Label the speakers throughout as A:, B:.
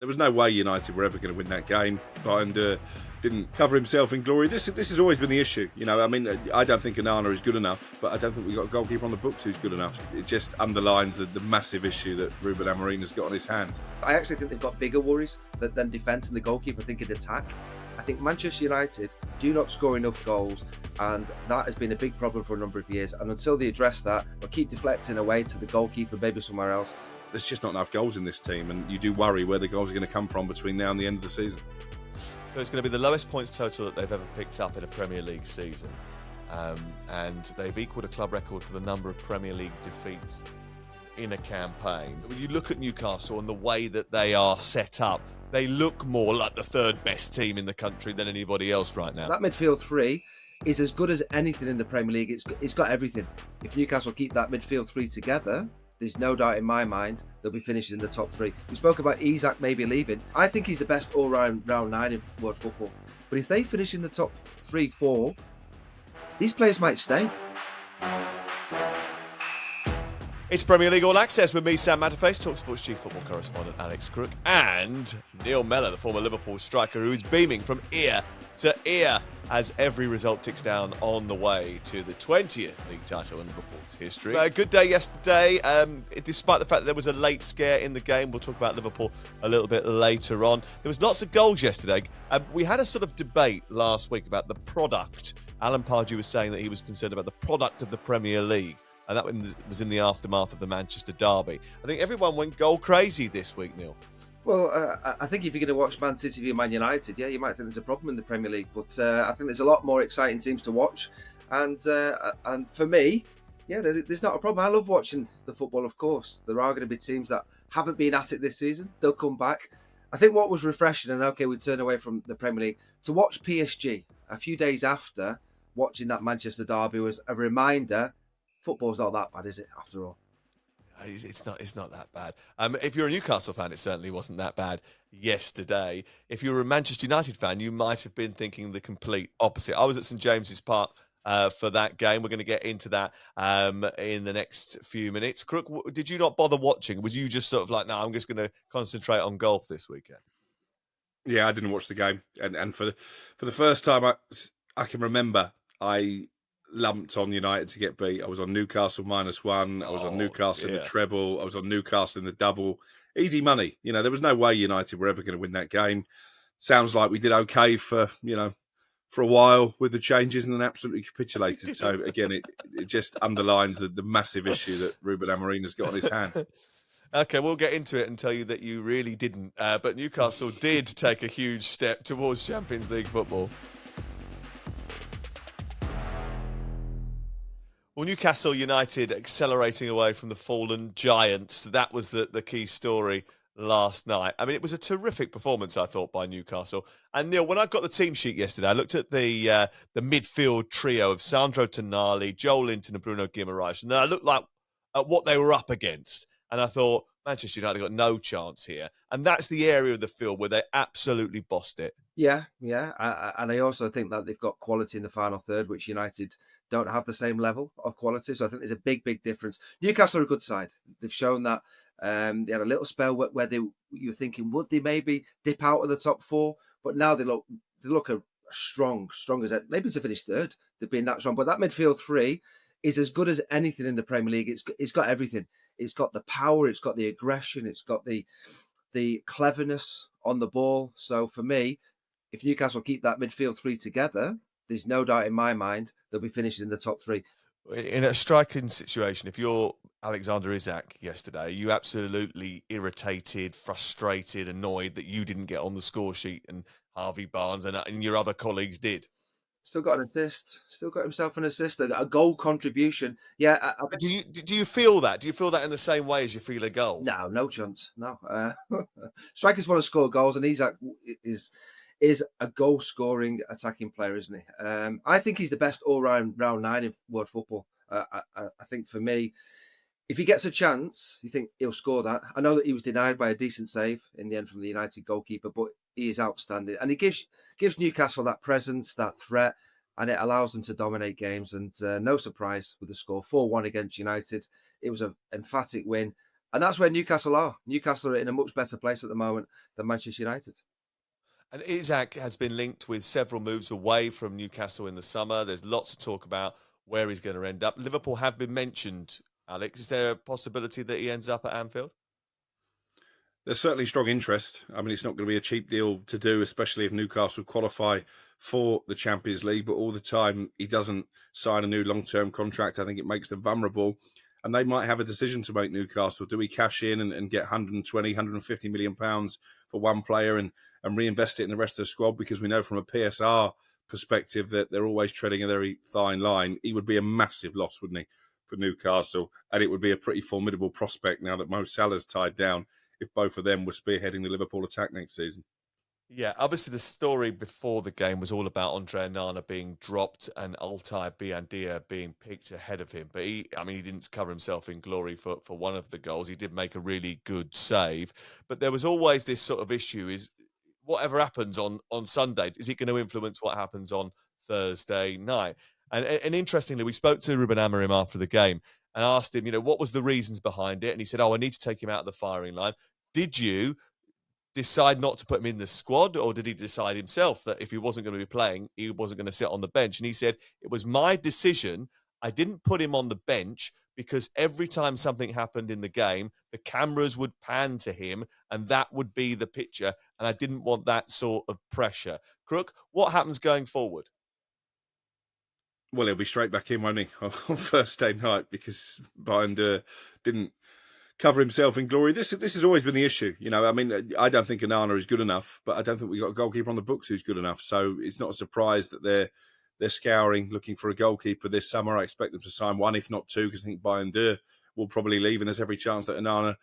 A: There was no way United were ever going to win that game. Bruyne didn't cover himself in glory. This has always been the issue. I mean, I don't think Onana is good enough, but I don't think we've got a goalkeeper on the books who's good enough. It just underlines the massive issue that Ruben Amorim has got on his hands.
B: I actually think they've got bigger worries than defence and the goalkeeper. I think in attack. I think Manchester United do not score enough goals, and that has been a big problem for a number of years. And until they address that, they'll keep deflecting away to the goalkeeper, maybe somewhere else.
A: There's just not enough goals in this team, and you do worry where the goals are going to come from between now and the end of the season.
C: So it's going to be the lowest points total that they've ever picked up in a Premier League season. And they've equalled a club record for the number of Premier League defeats in a campaign. When you look at Newcastle and the way that they are set up, they look more like the third best team in the country than anybody else right now.
B: That midfield three is as good as anything in the Premier League. It's got everything. If Newcastle keep that midfield three together, there's no doubt in my mind they'll be finishing in the top three. We spoke about Isak maybe leaving. I think he's the best all-round round nine in world football. But if they finish in the top 3-4, these players might stay.
C: It's Premier League All Access with me, Sam Matterface, talkSPORT's chief football correspondent Alex Crook, and Neil Mellor, the former Liverpool striker, who is beaming from ear to ear as every result ticks down on the way to the 20th league title in Liverpool's history. A good day yesterday, despite the fact that there was a late scare in the game. We'll talk about Liverpool a little bit later on. There was lots of goals yesterday. We had a sort of debate last week about the product. Alan Pardew was saying that he was concerned about the product of the Premier League, and that was in the aftermath of the Manchester derby. I think everyone went goal crazy this week, Neil.
B: Well, I think if you're going to watch Man City v Man United, yeah, you might think there's a problem in the Premier League. But I think there's a lot more exciting teams to watch. And for me, yeah, there's not a problem. I love watching the football, of course. There are going to be teams that haven't been at it this season. They'll come back. I think what was refreshing, and okay, we turn away from the Premier League, to watch PSG a few days after watching that Manchester derby was a reminder, football's not that bad, is it, after all?
C: It's not that bad. If you're a Newcastle fan, it certainly wasn't that bad yesterday. If you were a Manchester United fan, you might have been thinking the complete opposite. I was at St James's Park for that game. We're going to get into that in the next few minutes. Crook, did you not bother watching? Was you just sort of like, no, I'm just going to concentrate on golf this weekend?
A: Yeah, I didn't watch the game, and for the first time I can remember, I lumped on United to get beat. I was on Newcastle -1. I was on Newcastle in the treble. I was on Newcastle in the double. Easy money. There was no way United were ever going to win that game. Sounds like we did okay for a while with the changes and then absolutely capitulated. So again, it just underlines the massive issue that Ruben Amorim has got on his hands.
C: Okay, we'll get into it and tell you that you really didn't. But Newcastle did take a huge step towards Champions League football. Well, Newcastle United accelerating away from the fallen giants. That was the key story last night. I mean, it was a terrific performance, I thought, by Newcastle. And Neil, when I got the team sheet yesterday, I looked at the midfield trio of Sandro Tonali, Joel Linton and Bruno Guimaraes. And then I looked at what they were up against. And I thought, Manchester United got no chance here. And that's the area of the field where they absolutely bossed it.
B: Yeah. And I also think that they've got quality in the final third, which United don't have the same level of quality. So I think there's a big difference. Newcastle are a good side. They've shown that. They had a little spell where you're thinking, would they maybe dip out of the top four? But now they look a strong as maybe to finish third. They've been that strong. But that midfield three is as good as anything in the Premier League. It's got everything. It's got the power. It's got the aggression. It's got the cleverness on the ball. So for me, if Newcastle keep that midfield three together, there's no doubt in my mind they'll be finishing in the top three.
C: In a striking situation, if you're Alexander Isak yesterday, you absolutely irritated, frustrated, annoyed that you didn't get on the score sheet and Harvey Barnes and your other colleagues did.
B: Still got an assist. Still got himself an assist. A goal contribution. Yeah.
C: Do you feel that? Do you feel that in the same way as you feel a goal?
B: No chance. No. Strikers want to score goals, and Isak is a goal-scoring attacking player, isn't he? I think he's the best all-round round nine in world football. I think for me, if he gets a chance, you think he'll score that. I know that he was denied by a decent save in the end from the United goalkeeper, but he is outstanding. And he gives Newcastle that presence, that threat, and it allows them to dominate games. And no surprise with the score, 4-1 against United. It was an emphatic win. And that's where Newcastle are. Newcastle are in a much better place at the moment than Manchester United.
C: And Isak has been linked with several moves away from Newcastle in the summer. There's lots to talk about where he's going to end up. Liverpool have been mentioned, Alex. Is there a possibility that he ends up at Anfield?
A: There's certainly strong interest. I mean, it's not going to be a cheap deal to do, especially if Newcastle qualify for the Champions League. But all the time, he doesn't sign a new long-term contract. I think it makes them vulnerable. And they might have a decision to make, Newcastle. Do we cash in and get 120, 150 million pounds for one player and reinvest it in the rest of the squad? Because we know from a PSR perspective that they're always treading a very fine line. He would be a massive loss, wouldn't he, for Newcastle? And it would be a pretty formidable prospect now that Mo Salah's tied down, if both of them were spearheading the Liverpool attack next season.
C: Yeah, obviously the story before the game was all about Andre Onana being dropped and Altay Biandia being picked ahead of him. But he didn't cover himself in glory for one of the goals. He did make a really good save. But there was always this sort of issue is whatever happens on Sunday, is it going to influence what happens on Thursday night? And interestingly, we spoke to Ruben Amorim after the game and asked him, what was the reasons behind it? And he said, I need to take him out of the firing line. Did you decide not to put him in the squad, or did he decide himself that if he wasn't going to be playing, he wasn't going to sit on the bench? And he said, it was my decision. I didn't put him on the bench because every time something happened in the game, the cameras would pan to him and that would be the picture. And I didn't want that sort of pressure. Crook, what happens going forward?
A: Well, he'll be straight back in, won't he, on Thursday night, because Binder didn't cover himself in glory. This has always been the issue. I don't think Onana is good enough, but I don't think we've got a goalkeeper on the books who's good enough. So it's not a surprise that they're scouring, looking for a goalkeeper this summer. I expect them to sign one, if not two, because I think Binder will probably leave, and there's every chance that Onana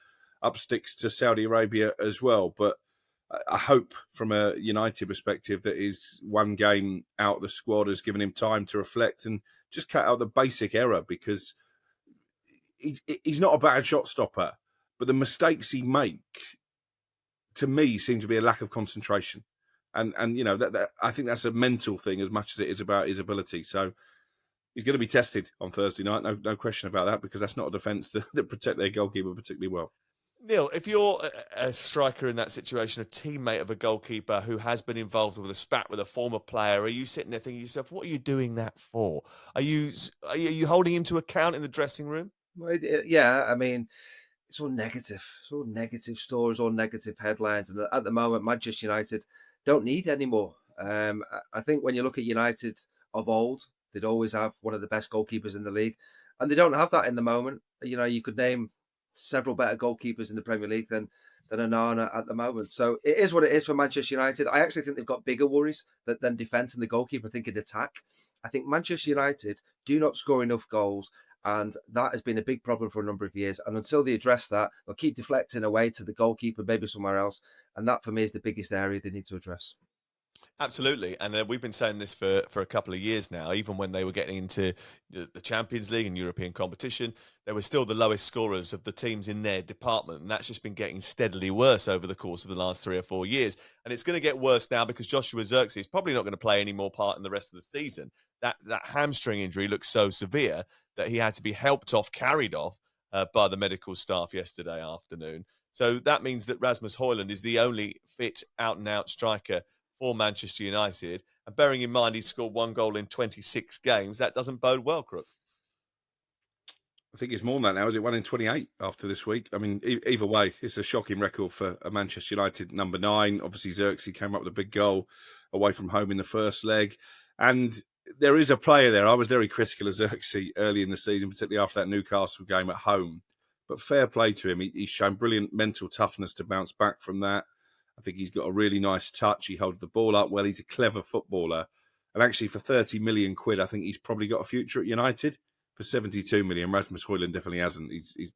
A: upsticks to Saudi Arabia as well. But I hope from a United perspective that his one game out of the squad has given him time to reflect and just cut out the basic error, because he's not a bad shot stopper, but the mistakes he makes, to me, seem to be a lack of concentration. And that I think that's a mental thing as much as it is about his ability. So he's going to be tested on Thursday night, no question about that, because that's not a defence that protect their goalkeeper particularly well.
C: Neil, if you're a striker in that situation, a teammate of a goalkeeper who has been involved with a spat with a former player, are you sitting there thinking to yourself, what are you doing that for? Are you holding him to account in the dressing room?
B: Well, yeah, I mean, it's all negative. It's all negative stories, all negative headlines. And at the moment, Manchester United don't need any more. I think when you look at United of old, they'd always have one of the best goalkeepers in the league. And they don't have that in the moment. You could name several better goalkeepers in the Premier League than Onana at the moment. So it is what it is for Manchester United. I actually think they've got bigger worries than defence and the goalkeeper. I think in attack, I think Manchester United do not score enough goals. And that has been a big problem for a number of years. And until they address that, they'll keep deflecting away to the goalkeeper, maybe somewhere else. And that, for me, is the biggest area they need to address.
C: Absolutely. And we've been saying this for a couple of years now. Even when they were getting into the Champions League and European competition, they were still the lowest scorers of the teams in their department. And that's just been getting steadily worse over the course of the last 3 or 4 years. And it's going to get worse now because Joshua Zirkzee is probably not going to play any more part in the rest of the season. That hamstring injury looks so severe that he had to be carried off by the medical staff yesterday afternoon. So that means that Rasmus Højlund is the only fit out-and-out striker for Manchester United. And bearing in mind he's scored 1 goal in 26 games, that doesn't bode well, Crook.
A: I think it's more than that now. Is it 1 in 28 after this week? I mean, either way, it's a shocking record for a Manchester United number 9. Obviously, Zirkzee came up with a big goal away from home in the first leg. And there is a player there. I was very critical of Zirkzee early in the season, particularly after that Newcastle game at home. But fair play to him. He's shown brilliant mental toughness to bounce back from that. I think he's got a really nice touch. He holds the ball up well. He's a clever footballer. And actually, for 30 million quid, I think he's probably got a future at United. For 72 million, Rasmus Højlund definitely hasn't. He's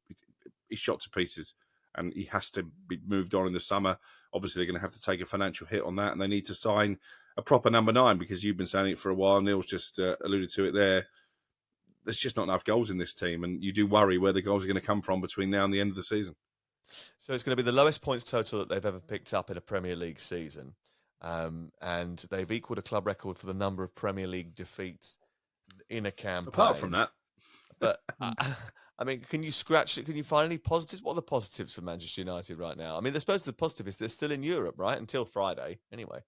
A: shot to pieces and he has to be moved on in the summer. Obviously, they're going to have to take a financial hit on that and they need to sign a proper number 9 because you've been saying it for a while. Neil's just alluded to it there. There's just not enough goals in this team and you do worry where the goals are going to come from between now and the end of the season.
C: So it's going to be the lowest points total that they've ever picked up in a Premier League season. And they've equalled a club record for the number of Premier League defeats in a campaign.
A: Apart from that.
C: But, I mean, can you scratch it? Can you find any positives? What are the positives for Manchester United right now? I mean, I suppose the positive is they're still in Europe, right? Until Friday, anyway.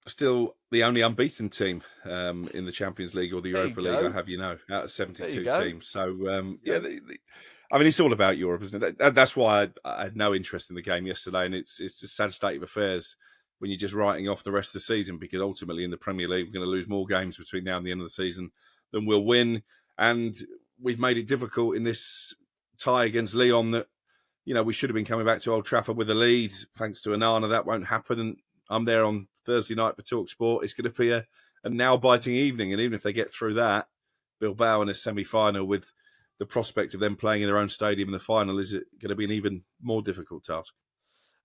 A: Still the only unbeaten team in the Champions League or the
C: There you
A: Europa League,
C: go.
A: I have out of 72
C: go.
A: teams. So, I mean, it's all about Europe, isn't it? That's why I had no interest in the game yesterday. And it's a sad state of affairs when you're just writing off the rest of the season, because ultimately in the Premier League, we're going to lose more games between now and the end of the season than we'll win. And we've made it difficult in this tie against Lyon that, we should have been coming back to Old Trafford with a lead. Thanks to Onana, that won't happen. And I'm there on Thursday night for talkSPORT. It's going to be a nail-biting evening. And even if they get through that, Bilbao in a semi-final with the prospect of them playing in their own stadium in the final, is it going to be an even more difficult task?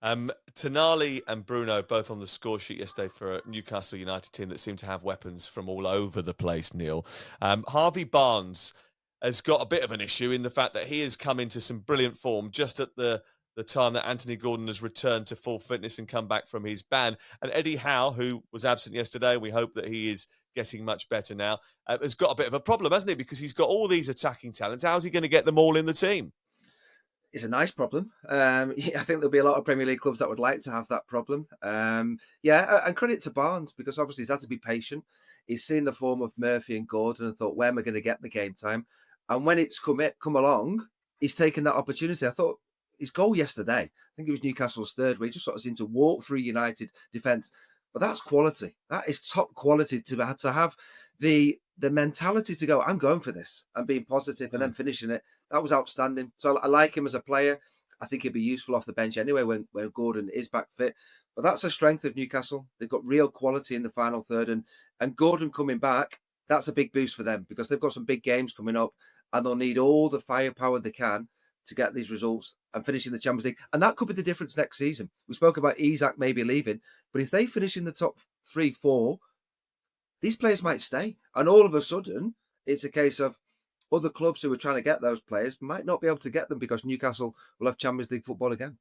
C: Tonali and Bruno both on the score sheet yesterday for a Newcastle United team that seem to have weapons from all over the place, Neil. Harvey Barnes has got a bit of an issue in the fact that he has come into some brilliant form just at the time that Anthony Gordon has returned to full fitness and come back from his ban. And Eddie Howe, who was absent yesterday, and we hope that he is getting much better now, has got a bit of a problem, hasn't he? Because he's got all these attacking talents. How's he going to get them all in the team?
B: It's a nice problem. I think there'll be a lot of Premier League clubs that would like to have that problem. And credit to Barnes, because obviously he's had to be patient. He's seen the form of Murphy and Gordon and thought, where am I going to get the game time? And when it's come along, he's taken that opportunity. I thought his goal yesterday, I think it was Newcastle's third, where he just sort of seemed to walk through United defence. But that's quality. That is top quality to have the mentality to go, I'm going for this, and being positive and then finishing it. That was outstanding. So I like him as a player. I think he'd be useful off the bench anyway when Gordon is back fit. But that's a strength of Newcastle. They've got real quality in the final third. And Gordon coming back, that's a big boost for them, because they've got some big games coming up and they'll need all the firepower they can to get these results and finish in the Champions League. And that could be the difference next season. We spoke about Isak maybe leaving, but if they finish in the top 3-4, these players might stay. And all of a sudden, it's a case of other clubs who are trying to get those players might not be able to get them, because Newcastle will have Champions League football again.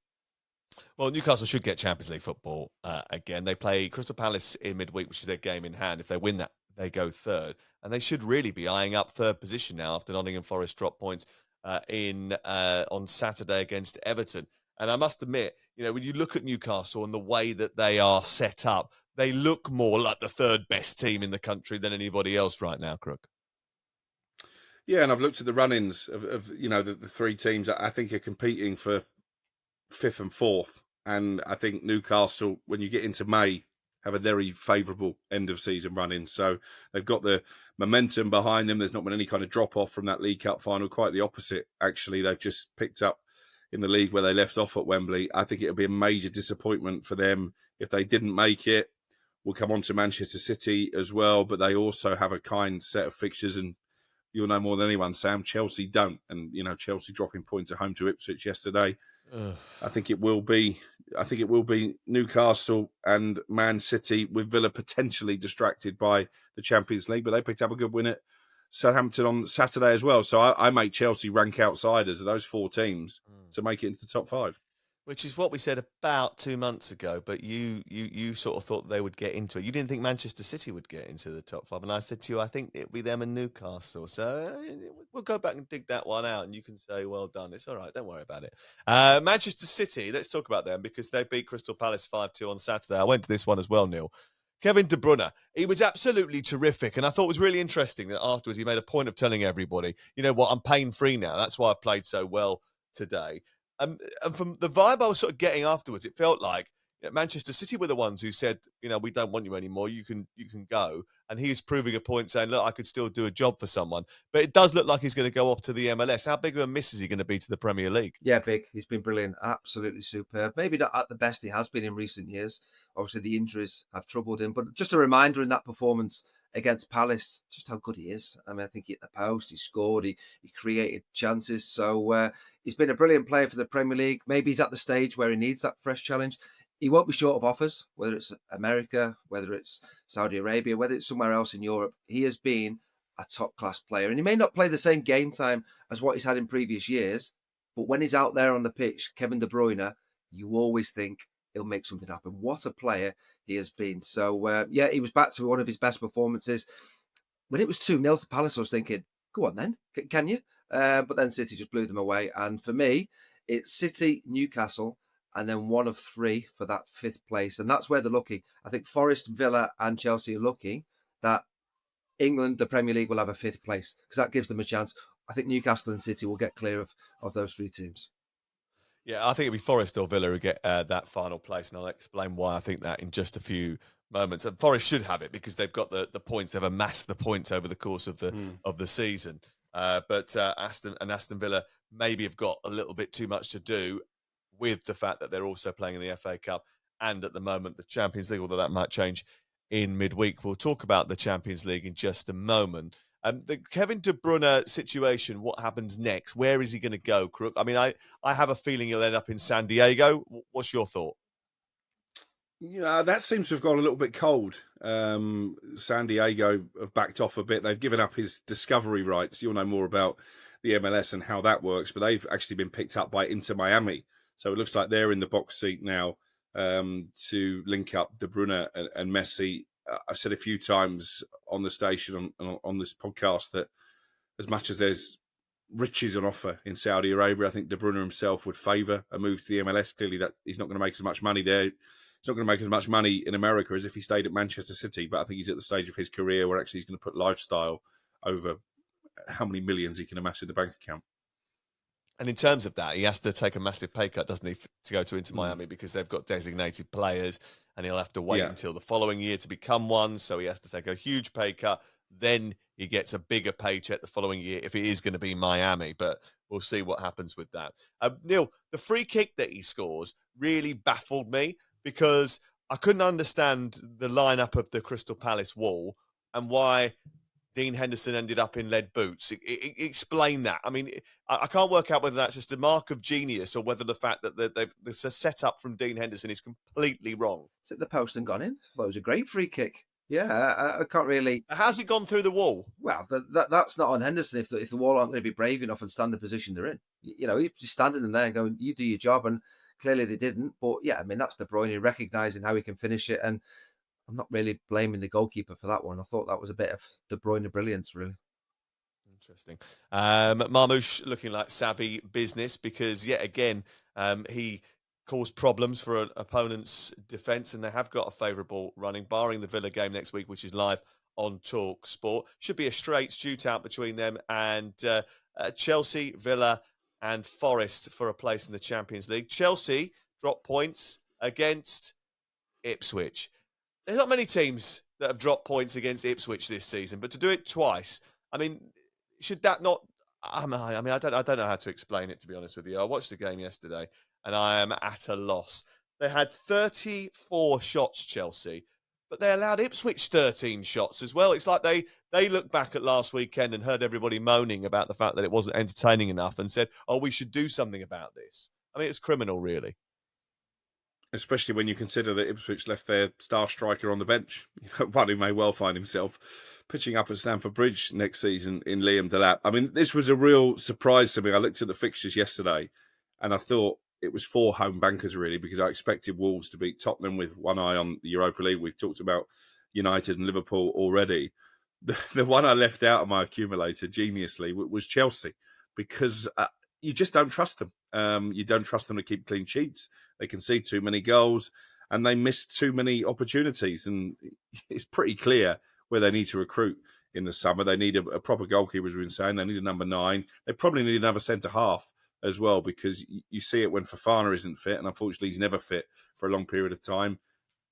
C: Well, Newcastle should get Champions League football again. They play Crystal Palace in midweek, which is their game in hand. If they win that, they go third. And they should really be eyeing up third position now after Nottingham Forest dropped points on Saturday against Everton. And I must admit, when you look at Newcastle and the way that they are set up, they look more like the third best team in the country than anybody else right now, Crook.
A: Yeah, and I've looked at the run-ins of the three teams that I think are competing for 5th and 4th. And I think Newcastle, when you get into May, have a very favourable end of season run-in. So they've got the momentum behind them. There's not been any kind of drop-off from that League Cup final. Quite the opposite, actually. They've just picked up in the league where they left off at Wembley. I think it would be a major disappointment for them if they didn't make it. We'll come on to Manchester City as well, but they also have a kind set of fixtures, and you'll know more than anyone, Sam, Chelsea don't. And, Chelsea dropping points at home to Ipswich yesterday. I think it will be Newcastle and Man City, with Villa potentially distracted by the Champions League, but they picked up a good win at Southampton on Saturday as well. So I make Chelsea rank outsiders of those four teams to make it into the top 5.
C: Which is what we said about 2 months ago, but you sort of thought they would get into it. You didn't think Manchester City would get into the top 5, and I said to you, I think it'll be them and Newcastle. So we'll go back and dig that one out, and you can say, well done. It's all right, don't worry about it. Manchester City, let's talk about them, because they beat Crystal Palace 5-2 on Saturday. I went to this one as well, Neil. Kevin De Bruyne, he was absolutely terrific, and I thought it was really interesting that afterwards he made a point of telling everybody, you know what, I'm pain-free now. That's why I've played so well today. And from the vibe I was sort of getting afterwards, it felt like Manchester City were the ones who said, we don't want you anymore. You can go. And he was proving a point saying, look, I could still do a job for someone. But it does look like he's going to go off to the MLS. How big of a miss is he going to be to the Premier League?
B: Yeah, big. He's been brilliant. Absolutely superb. Maybe not at the best he has been in recent years. Obviously, the injuries have troubled him. But just a reminder in that performance against Palace, just how good he is. I mean, I think he hit the post, he scored, he created chances. So he's been a brilliant player for the Premier League. Maybe he's at the stage where he needs that fresh challenge. He won't be short of offers, whether it's America, whether it's Saudi Arabia, whether it's somewhere else in Europe. He has been a top-class player. And he may not play the same game time as what he's had in previous years, but when he's out there on the pitch, Kevin De Bruyne, you always think he'll make something happen. What a player he has been. So, he was back to one of his best performances. When it was 2-0 to Palace, I was thinking, go on then, can you? but then City just blew them away. And for me, it's City, Newcastle, and then one of three for that 5th place. And that's where they're looking. I think Forest, Villa and Chelsea are looking that England, the Premier League, will have a 5th place because that gives them a chance. I think Newcastle and City will get clear of those 3 teams.
C: Yeah, I think it'll be Forest or Villa who get that final place, and I'll explain why I think that in just a few moments. And Forest should have it because they've got the points. They've amassed the points over the course of the season. But Aston Villa maybe have got a little bit too much to do with the fact that they're also playing in the FA Cup and at the moment the Champions League, although that might change in midweek. We'll talk about the Champions League in just a moment. The Kevin De Bruyne situation, what happens next? Where is he going to go, Crook? I mean, I have a feeling he'll end up in San Diego. What's your thought?
A: Yeah, that seems to have gone a little bit cold. San Diego have backed off a bit. They've given up his discovery rights. You'll know more about the MLS and how that works, but they've actually been picked up by Inter Miami. So it looks like they're in the box seat now to link up De Bruyne and Messi. I've said a few times on the station on this podcast that as much as there's riches on offer in Saudi Arabia, I think De Bruyne himself would favour a move to the MLS. Clearly, that he's not going to make as much money there. He's not going to make as much money in America as if he stayed at Manchester City. But I think he's at the stage of his career where actually he's going to put lifestyle over how many millions he can amass in the bank account.
C: And in terms of that, he has to take a massive pay cut, doesn't he, to go to Inter Miami because they've got designated players and he'll have to wait until the following year to become one. So he has to take a huge pay cut. Then he gets a bigger paycheck the following year if it is going to be Miami. But we'll see what happens with that. Neil, the free kick that he scores really baffled me because I couldn't understand the lineup of the Crystal Palace wall and why Dean Henderson ended up in lead boots. Explain that. I mean, I can't work out whether that's just a mark of genius or whether the fact that the setup from Dean Henderson is completely wrong.
B: Is it the post and gone in? I thought it was a great free kick. Yeah, I can't really.
C: How's it gone through the wall?
B: Well, that's not on Henderson if the wall aren't going to be brave enough and stand the position they're in. You know, he's just standing in there going, you do your job. And clearly they didn't. But yeah, I mean, that's De Bruyne recognising how he can finish it. And I'm not really blaming the goalkeeper for that one. I thought that was a bit of De Bruyne brilliance, really.
C: Interesting. Marmoush looking like savvy business because, yet again, he caused problems for an opponent's defence and they have got a favourable running, barring the Villa game next week, which is live on talkSPORT. Should be a straight shootout between them and Chelsea, Villa and Forest for a place in the Champions League. Chelsea dropped points against Ipswich. There's not many teams that have dropped points against Ipswich this season, but to do it twice, I mean, should that not? I mean, I don't know how to explain it, to be honest with you. I watched the game yesterday, and I am at a loss. They had 34 shots, Chelsea, but they allowed Ipswich 13 shots as well. It's like they looked back at last weekend and heard everybody moaning about the fact that it wasn't entertaining enough and said, "Oh, we should do something about this." I mean, it's criminal, really.
A: Especially when you consider that Ipswich left their star striker on the bench, one who may well find himself pitching up at Stamford Bridge next season in Liam Delap. I mean, this was a real surprise to me. I looked at the fixtures yesterday and I thought it was 4 home bankers, really, because I expected Wolves to beat Tottenham with one eye on the Europa League. We've talked about United and Liverpool already. The one I left out of my accumulator, geniusly, was Chelsea, because you just don't trust them. You don't trust them to keep clean sheets. They concede too many goals and they miss too many opportunities. And it's pretty clear where they need to recruit in the summer. They need a proper goalkeeper, as we've been saying. They need a number 9. They probably need another centre-half as well, because you see it when Fofana isn't fit, and unfortunately he's never fit for a long period of time.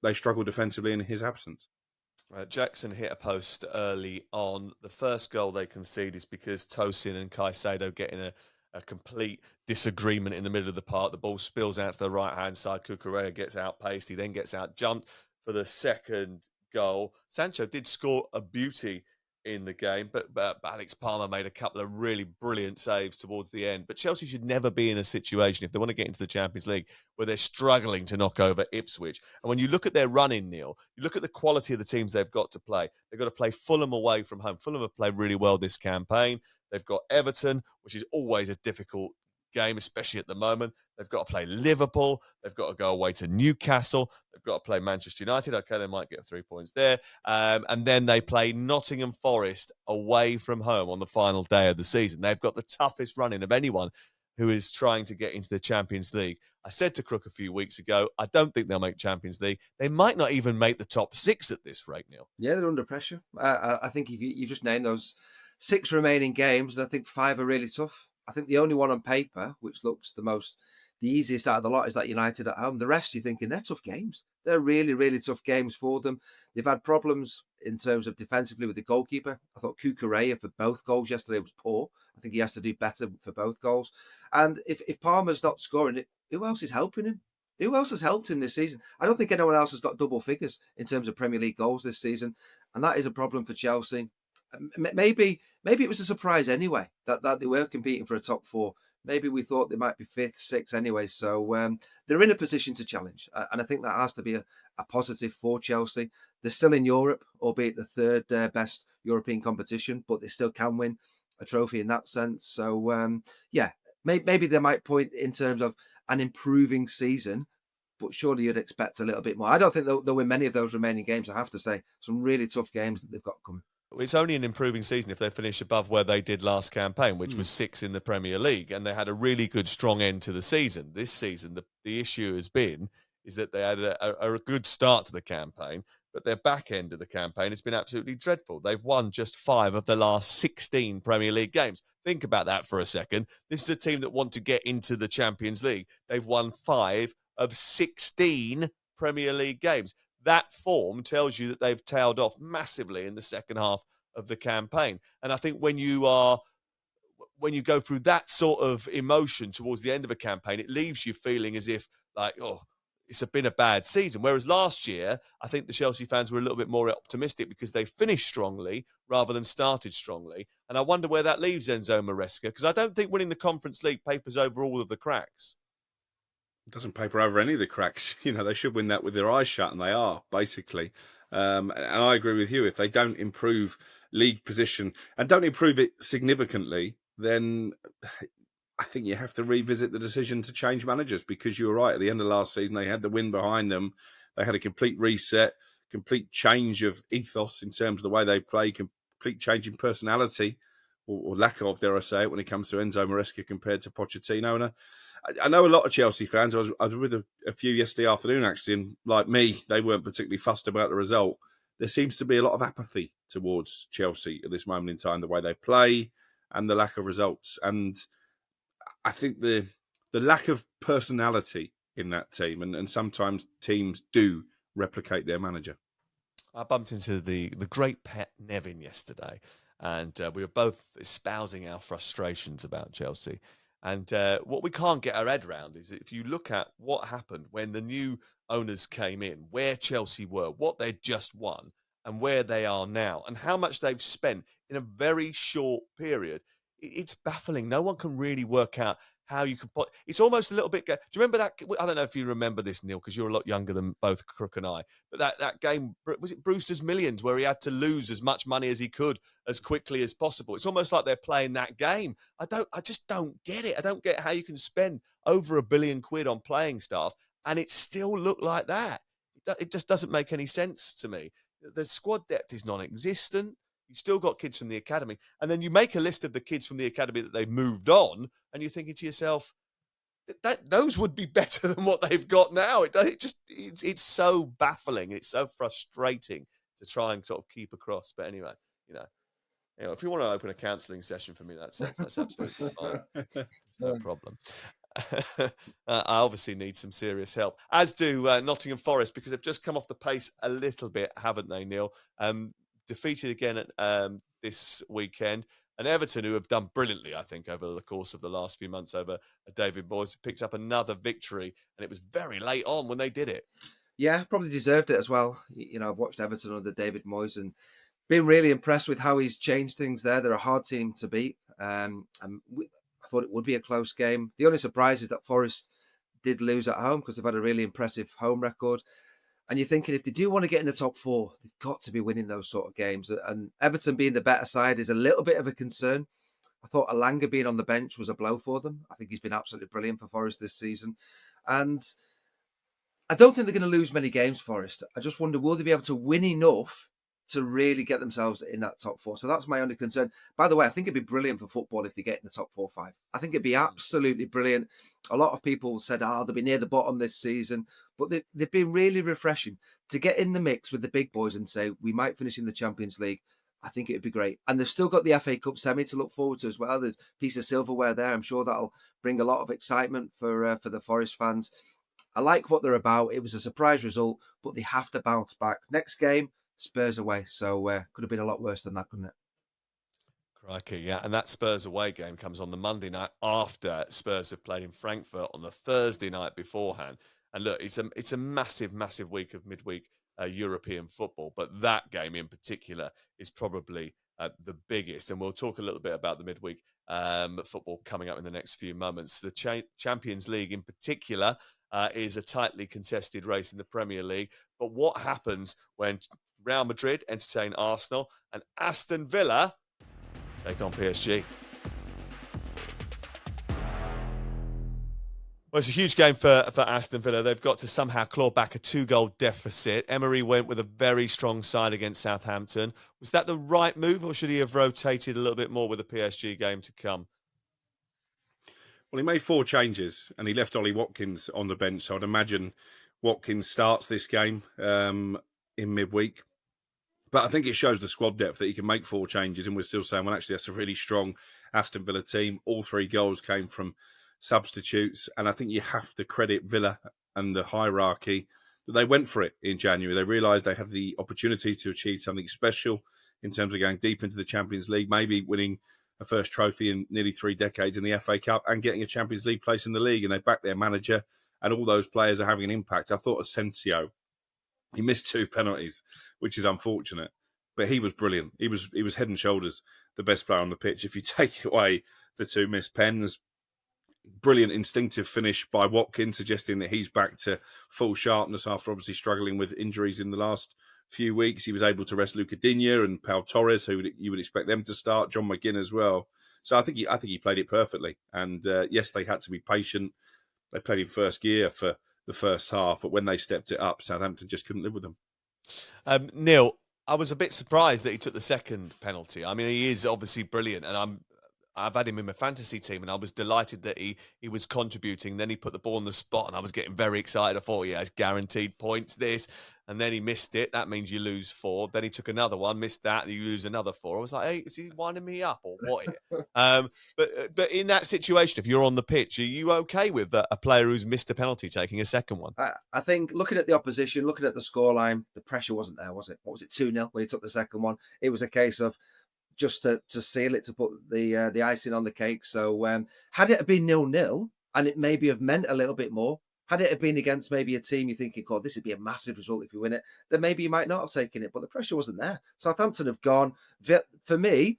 A: They struggle defensively in his absence.
C: Jackson hit a post early on. The first goal they concede is because Tosin and Caicedo get in a complete disagreement in the middle of the park. The ball spills out to the right-hand side. Cucurella gets outpaced. He then gets out-jumped for the second goal. Sancho did score a beauty in the game, but Alex Palmer made a couple of really brilliant saves towards the end. But Chelsea should never be in a situation, if they want to get into the Champions League, where they're struggling to knock over Ipswich. And when you look at their run-in, Neil, you look at the quality of the teams they've got to play. They've got to play Fulham away from home. Fulham have played really well this campaign. They've got Everton, which is always a difficult game, especially at the moment. They've got to play Liverpool. They've got to go away to Newcastle. They've got to play Manchester United. Okay, they might get 3 points there. And then they play Nottingham Forest away from home on the final day of the season. They've got the toughest running of anyone who is trying to get into the Champions League. I said to Crook a few weeks ago, I don't think they'll make Champions League. They might not even make the top 6 at this rate, Neil.
B: Yeah, they're under pressure. I think if you just named those 6 remaining games, I think 5 are really tough. I think the only one on paper, which looks the easiest out of the lot, is that United at home. The rest, you're thinking, they're tough games. They're really, really tough games for them. They've had problems in terms of defensively with the goalkeeper. I thought Cucurella for both goals yesterday was poor. I think he has to do better for both goals. And if Palmer's not scoring, who else is helping him? Who else has helped him this season? I don't think anyone else has got double figures in terms of Premier League goals this season. And that is a problem for Chelsea. Maybe it was a surprise anyway that they were competing for a top 4. Maybe we thought they might be 5th, 6th anyway. So they're in a position to challenge. And I think that has to be a positive for Chelsea. They're still in Europe, albeit the 3rd best European competition, but they still can win a trophy in that sense. So, maybe they might point in terms of an improving season, but surely you'd expect a little bit more. I don't think they'll win many of those remaining games, I have to say. Some really tough games that they've got coming.
C: It's only an improving season if they finish above where they did last campaign, which was 6 in the Premier League, and they had a really good, strong end to the season. This season, the issue has been is that they had a good start to the campaign, but their back end of the campaign has been absolutely dreadful. They've won just 5 of the last 16 Premier League games. Think about that for a second. This is a team that want to get into the Champions League. They've won 5 of 16 Premier League games. That form tells you that they've tailed off massively in the second half of the campaign. And I think when you go through that sort of emotion towards the end of a campaign, it leaves you feeling as if it's been a bad season. Whereas last year, I think the Chelsea fans were a little bit more optimistic because they finished strongly rather than started strongly. And I wonder where that leaves Enzo Maresca, because I don't think winning the Conference League papers over all of the cracks.
A: It doesn't paper over any of the cracks. They should win that with their eyes shut, and they are, basically. And I agree with you. If they don't improve league position and don't improve it significantly, then I think you have to revisit the decision to change managers, because you were right. At the end of last season, they had the win behind them. They had a complete reset, complete change of ethos in terms of the way they play, complete change in personality, or lack of, dare I say it, when it comes to Enzo Maresca compared to Pochettino. And I know a lot of Chelsea fans. I was with a few yesterday afternoon, actually, and like me, they weren't particularly fussed about the result. There seems to be a lot of apathy towards Chelsea at this moment in time, the way they play and the lack of results. And I think the lack of personality in that team, and sometimes teams do replicate their manager.
C: I bumped into the great Pet Nevin yesterday, and we were both espousing our frustrations about Chelsea. And what we can't get our head around is if you look at what happened when the new owners came in, where Chelsea were, what they'd just won, and where they are now, and how much they've spent in a very short period, it's baffling. No one can really work out how you can put. It's almost a little bit. Do you remember that? I don't know if you remember this, Neil, because you're a lot younger than both Crook and I. But that game, was it Brewster's Millions, where he had to lose as much money as he could as quickly as possible? It's almost like they're playing that game. I just don't get it. I don't get how you can spend over £1 billion on playing staff and it still look like that. It just doesn't make any sense to me. The squad depth is non-existent. You've still got kids from the academy. And then you make a list of the kids from the academy that they've moved on, and you're thinking to yourself, those would be better than what they've got now. It's so baffling. It's so frustrating to try and sort of keep across. But anyway, if you want to open a counselling session for me, that's absolutely fine. It's no problem. I obviously need some serious help, as do Nottingham Forest, because they've just come off the pace a little bit, haven't they, Neil? Defeated again at this weekend. And Everton, who have done brilliantly, I think, over the course of the last few months over David Moyes, picked up another victory, and it was very late on when they did it.
B: Yeah, probably deserved it as well. I've watched Everton under David Moyes and been really impressed with how he's changed things there. They're a hard team to beat. I thought it would be a close game. The only surprise is that Forest did lose at home because they've had a really impressive home record. And you're thinking, if they do want to get in the top 4, they've got to be winning those sort of games. And Everton being the better side is a little bit of a concern. I thought Alanga being on the bench was a blow for them. I think he's been absolutely brilliant for Forest this season. And I don't think they're going to lose many games, Forest. I just wonder, will they be able to win enough to really get themselves in that top four? So that's my only concern. By the way, I think it'd be brilliant for football if they get in the top 4 or 5. I think it'd be absolutely brilliant. A lot of people said, they'll be near the bottom this season. But they've been really refreshing to get in the mix with the big boys and say, we might finish in the Champions League. I think it'd be great. And they've still got the FA Cup semi to look forward to as well. There's a piece of silverware there. I'm sure that'll bring a lot of excitement for the Forest fans. I like what they're about. It was a surprise result, but they have to bounce back. Next game, Spurs away. So could have been a lot worse than that, couldn't it?
C: Crikey, yeah. And that Spurs away game comes on the Monday night after Spurs have played in Frankfurt on the Thursday night beforehand. And look, it's a massive, massive week of midweek European football. But that game in particular is probably the biggest. And we'll talk a little bit about the midweek football coming up in the next few moments. The Champions League in particular is a tightly contested race in the Premier League. But what happens when Real Madrid entertain Arsenal and Aston Villa take on PSG? Well, it's a huge game for Aston Villa. They've got to somehow claw back a 2-goal deficit. Emery went with a very strong side against Southampton. Was that the right move, or should he have rotated a little bit more with the PSG game to come?
A: Well, he made 4 changes and he left Ollie Watkins on the bench. So I'd imagine Watkins starts this game in midweek. But I think it shows the squad depth that he can make 4 changes. And we're still saying, well, actually, that's a really strong Aston Villa team. All 3 goals came from substitutes. And I think you have to credit Villa and the hierarchy that they went for it in January. They realised they had the opportunity to achieve something special in terms of going deep into the Champions League, maybe winning a first trophy in nearly 3 decades in the FA Cup and getting a Champions League place in the league. And they backed their manager, and all those players are having an impact. I thought Asensio, he missed 2 penalties, which is unfortunate, but he was brilliant. He was head and shoulders the best player on the pitch. If you take away the 2 missed pens, brilliant instinctive finish by Watkins, suggesting that he's back to full sharpness after obviously struggling with injuries in the last few weeks. He was able to rest Luca Digne and Pau Torres, who you would expect them to start, John McGinn as well. So I think he played it perfectly. And yes, they had to be patient. They played in first gear for the first half, but when they stepped it up, Southampton just couldn't live with them.
C: Neil, I was a bit surprised that he took the second penalty. I mean, he is obviously brilliant, and I've had him in my fantasy team, and I was delighted that he was contributing. Then he put the ball on the spot, and I was getting very excited. I thought, yeah, it's guaranteed points, this. And then he missed it. That means you lose 4. Then he took another one, missed that, and you lose another 4. I was like, hey, is he winding me up or what here? But in that situation, if you're on the pitch, are you okay with a player who's missed a penalty taking a second one?
B: I think looking at the opposition, looking at the scoreline, the pressure wasn't there, was it? What was it, 2-0 when he took the second one? It was a case of just to seal it, to put the icing on the cake. So had it been 0-0, and it maybe have meant a little bit more, had it have been against maybe a team you're thinking, God, this would be a massive result if you win it, then maybe you might not have taken it. But the pressure wasn't there. Southampton have gone. For me,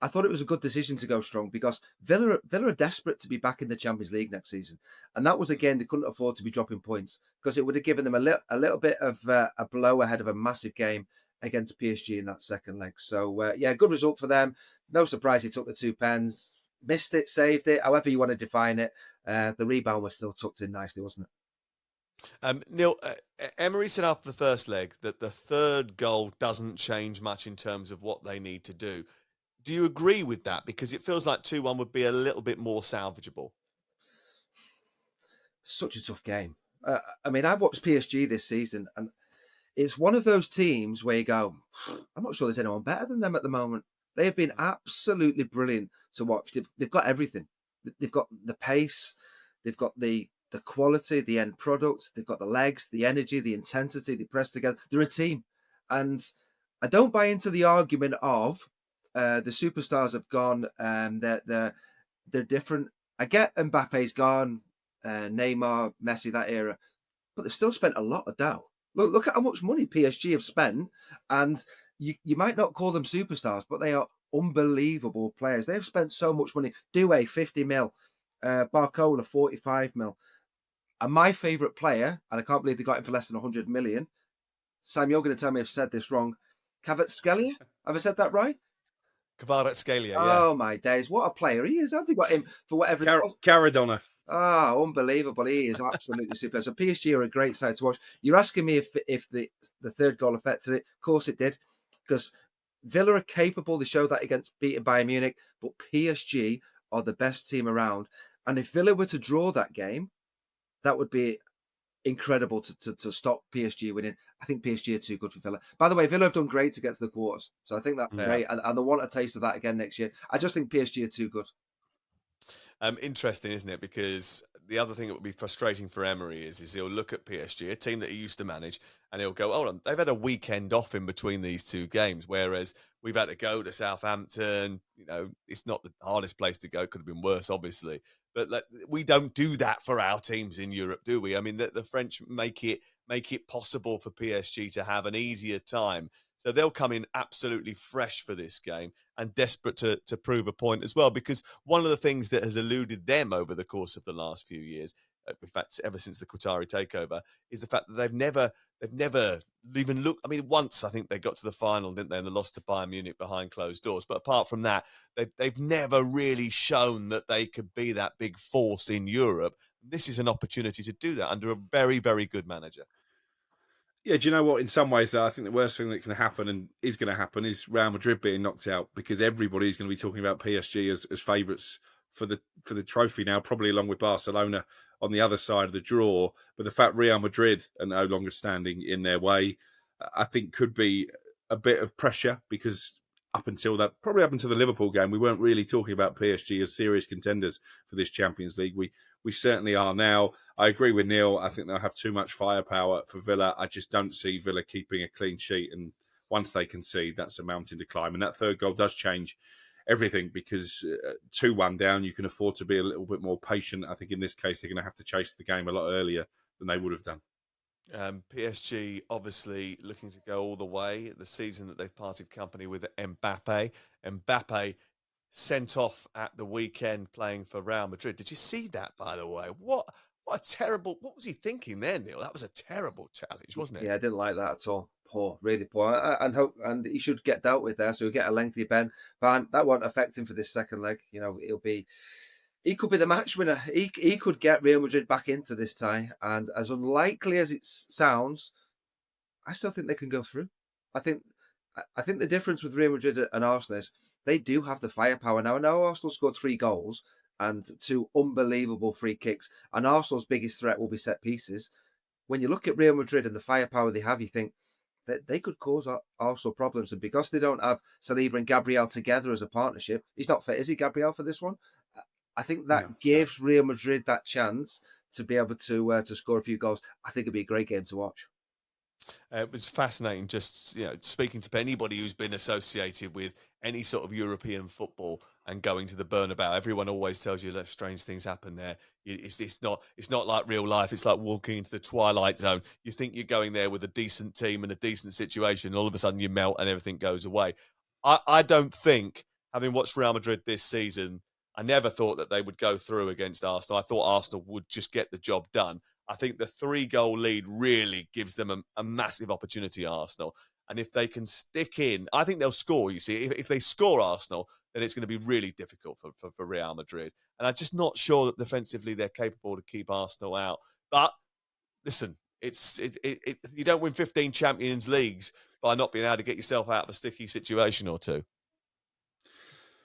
B: I thought it was a good decision to go strong because Villa are desperate to be back in the Champions League next season. And that was a game they couldn't afford to be dropping points because it would have given them a little bit of a blow ahead of a massive game against PSG in that second leg. So, yeah, good result for them. No surprise he took the 2 pens. Missed it, saved it, however you want to define it. The rebound was still tucked in nicely, wasn't it?
C: Neil, Emery said after the first leg that the 3rd goal doesn't change much in terms of what they need to do. Do you agree with that? Because it feels like 2-1 would be a little bit more salvageable.
B: Such a tough game. I mean, I watched PSG this season, and it's one of those teams where you go, I'm not sure there's anyone better than them at the moment. They have been absolutely brilliant to watch. They've got everything. They've got the pace. They've got the quality, the end product. They've got the legs, the energy, the intensity. They press together. They're a team. And I don't buy into the argument of the superstars have gone and they're different. I get Mbappe's gone, Neymar, Messi, that era, but they've still spent a lot of dough. Look at how much money PSG have spent, and you might not call them superstars, but they are unbelievable players. They've spent so much money. Doué, 50 mil. Barcola, 45 mil. And my favourite player, and I can't believe they got him for less than 100 million. Sam, you're going to tell me I've said this wrong. Kvaratskhelia? Have I said that right?
C: Kvaratskhelia, yeah.
B: Oh my days, what a player he is. Have they got him for whatever it was?
A: Caradonna.
B: Ah, unbelievable. He is absolutely super. So PSG are a great side to watch. You're asking me if the third goal affected it. Of course it did. Because Villa are capable. They showed that against beating Bayern Munich. But PSG are the best team around. And if Villa were to draw that game, that would be incredible to stop PSG winning. I think PSG are too good for Villa. By the way, Villa have done great to get to the quarters. So I think that's great. And they want a taste of that again next year. I just think PSG are too good.
C: Interesting, isn't it? Because the other thing that would be frustrating for Emery is he'll look at PSG, a team that he used to manage, and he'll go, hold on, they've had a weekend off in between these two games, whereas we've had to go to Southampton. You know, it's not the hardest place to go. Could have been worse, obviously. But we don't do that for our teams in Europe, do we? I mean, the French make it possible for PSG to have an easier time. So they'll come in absolutely fresh for this game and desperate to prove a point as well. Because one of the things that has eluded them over the course of the last few years, in fact, ever since the Qatari takeover, is the fact that they've never even looked. I mean, once I think they got to the final, didn't they? And they lost to Bayern Munich behind closed doors. But apart from that, they've never really shown that they could be that big force in Europe. This is an opportunity to do that under a very, very good manager.
A: Yeah, do you know what? In some ways, though, I think the worst thing that can happen and is going to happen is Real Madrid being knocked out, because everybody's going to be talking about PSG as favourites for the trophy now, probably along with Barcelona on the other side of the draw. But the fact Real Madrid are no longer standing in their way, I think could be a bit of pressure, because probably up until the Liverpool game, we weren't really talking about PSG as serious contenders for this Champions League. We certainly are now. I agree with Neil. I think they'll have too much firepower for Villa. I just don't see Villa keeping a clean sheet. And once they concede, that's a mountain to climb. And that third goal does change everything, because 2-1 down, you can afford to be a little bit more patient. I think in this case, they're going to have to chase the game a lot earlier than they would have done.
C: PSG obviously looking to go all the way. The season that they've parted company with Mbappé. Mbappé sent off at the weekend playing for Real Madrid. Did you see that, by the way? What a terrible... What was he thinking there, Neil? That was a terrible challenge, wasn't it?
B: Yeah, I didn't like that at all. Poor, really poor. And he should get dealt with there. So he'll get a lengthy ban. That won't affect him for this second leg. You know, he could be the match winner. He could get Real Madrid back into this tie. And as unlikely as it sounds, I still think they can go through. I think the difference with Real Madrid and Arsenal is they do have the firepower now. I know Arsenal scored 3 goals and 2 unbelievable free kicks, and Arsenal's biggest threat will be set pieces. When you look at Real Madrid and the firepower they have, you think that they could cause Arsenal problems. And because they don't have Saliba and Gabriel together as a partnership, he's not fit, is he, Gabriel, for this one? I think that gives Real Madrid that chance to be able to score a few goals. I think it'd be a great game to watch.
C: It was fascinating just speaking to anybody who's been associated with any sort of European football and going to the Bernabeu. Everyone always tells you that strange things happen there. It's not like real life. It's like walking into the Twilight Zone. You think you're going there with a decent team and a decent situation, and all of a sudden you melt and everything goes away. I don't think, having watched Real Madrid this season, I never thought that they would go through against Arsenal. I thought Arsenal would just get the job done. I think the 3-goal lead really gives them a massive opportunity, Arsenal. And if they can stick in, I think they'll score, you see. If they score Arsenal, then it's going to be really difficult for Real Madrid. And I'm just not sure that defensively they're capable to keep Arsenal out. But listen, you don't win 15 Champions Leagues by not being able to get yourself out of a sticky situation or two.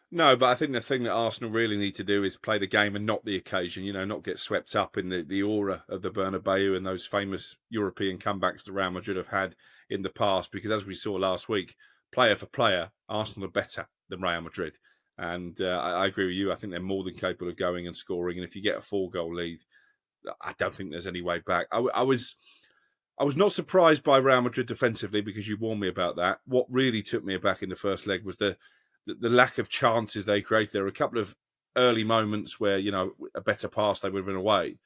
A: No, but I think the thing that Arsenal really need to do is play the game and not the occasion, not get swept up in the aura of the Bernabeu and those famous European comebacks that Real Madrid have had in the past. Because as we saw last week, player for player, Arsenal are better than Real Madrid. And I agree with you. I think they're more than capable of going and scoring. And if you get a 4-goal lead, I don't think there's any way back. I was not surprised by Real Madrid defensively, because you warned me about that. What really took me aback in the first leg was the lack of chances they created. There were a couple of early moments where, a better pass, they would have been away.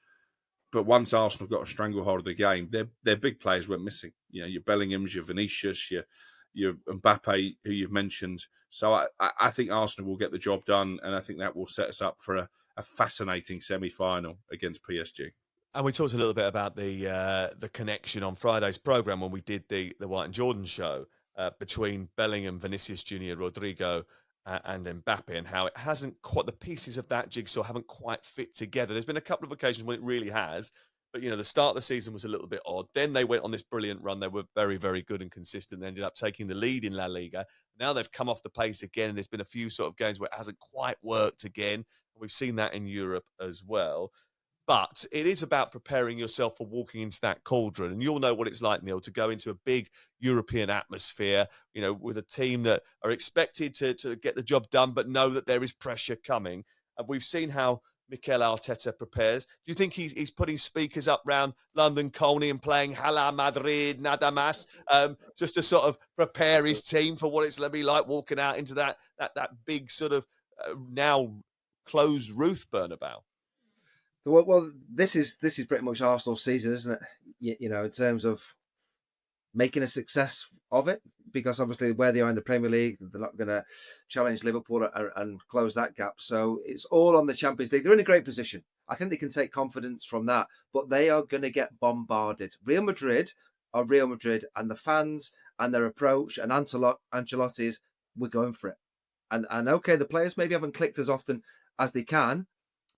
A: But once Arsenal got a stranglehold of the game, their big players went missing. Your Bellinghams, your Vinicius, your Mbappé, who you've mentioned. So I think Arsenal will get the job done, and I think that will set us up for a fascinating semi-final against PSG.
C: And we talked a little bit about the connection on Friday's programme when we did the White and Jordan show between Bellingham, Vinicius Junior, Rodrigo and Mbappé, and how it hasn't quite, the pieces of that jigsaw haven't quite fit together. There's been a couple of occasions when it really has, but the start of the season was a little bit odd. Then they went on this brilliant run. They were very, very good and consistent. They ended up taking the lead in La Liga. Now they've come off the pace again, and there's been a few sort of games where it hasn't quite worked again. We've seen that in Europe as well. But it is about preparing yourself for walking into that cauldron. And you'll know what it's like, Neil, to go into a big European atmosphere, with a team that are expected to get the job done, but know that there is pressure coming. And we've seen how Mikel Arteta prepares. Do you think he's putting speakers up round London Colney and playing Hala Madrid, nada más, just to sort of prepare his team for what it's going to be like walking out into that big sort of now closed Ruth Bernabeu?
B: Well, this is pretty much Arsenal's season, isn't it? In terms of making a success of it, because obviously where they are in the Premier League, they're not going to challenge Liverpool and close that gap. So it's all on the Champions League. They're in a great position. I think they can take confidence from that, but they are going to get bombarded. Real Madrid are Real Madrid, and the fans and their approach and Ancelotti's, we're going for it. And okay, the players maybe haven't clicked as often as they can,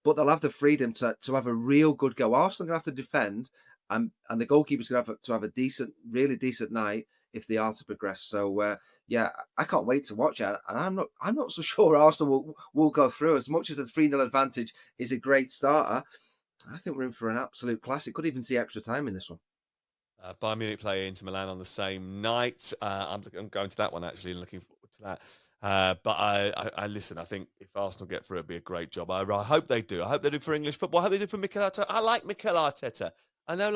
B: but they'll have the freedom to have a real good go. Arsenal are going to have to defend, and the goalkeeper's going to have a really decent night if they are to progress. So I can't wait to watch it. And I'm not so sure Arsenal will go through. As much as the 3-0 advantage is a great starter, I think we're in for an absolute classic. Could even see extra time in this one.
C: Bayern Munich play Inter Milan on the same night. I'm going to that one actually, and looking forward to that. But I listen. I think if Arsenal get through, it'd be a great job. I hope they do. I hope they do for English football. I hope they do for Mikel Arteta. I like Mikel Arteta. I know,